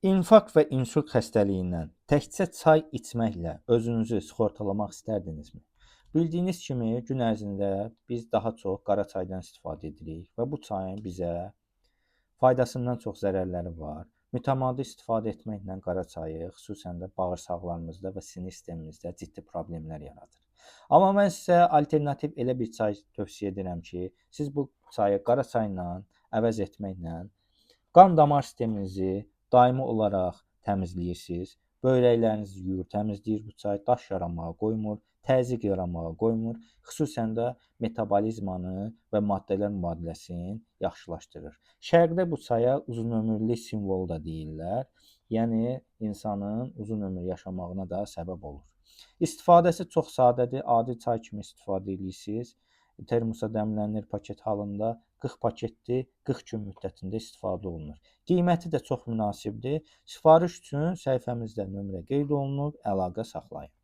İnfarkt və insult xəstəliyindən təkcə çay içməklə özünüzü sığortalamaq istərdinizmi? Bildiyiniz kimi gün ərzində biz daha çox qara çaydan istifadə edirik və bu çayın bizə faydasından çox zərərləri var. Mütəmadi istifadə etməklə qara çayı xüsusən də bağırsaqlarımızda və sinir sistemimizdə ciddi problemlər yaradır. Amma mən sizə alternativ elə bir çay tövsiyə edirəm ki, siz bu çayı qara çayla əvəz etməklə qan damar sisteminizi daimi olaraq təmizləyirsiniz. Böyrəklərinizi yuyur, təmizləyir bu çay, daş yaramağa qoymur, təzyiq yaramağa qoymur. Xüsusən də metabolizmanı və maddələr mübadiləsini yaxşılaşdırır. Şərqdə bu çaya uzunömürlük simvolu da deyirlər. Yəni insanın uzun ömür yaşamağına da səbəb olur. İstifadəsi çox sadədir. Adi çay kimi istifadə edirsiniz. Termosa dəmlənir paket halında. 40 paketdir, 40 gün müddətində istifadə olunur. Qiyməti də çox münasibdir. Sifariş üçün səhifəmizdə nömrə qeyd olunub, əlaqə saxlayın.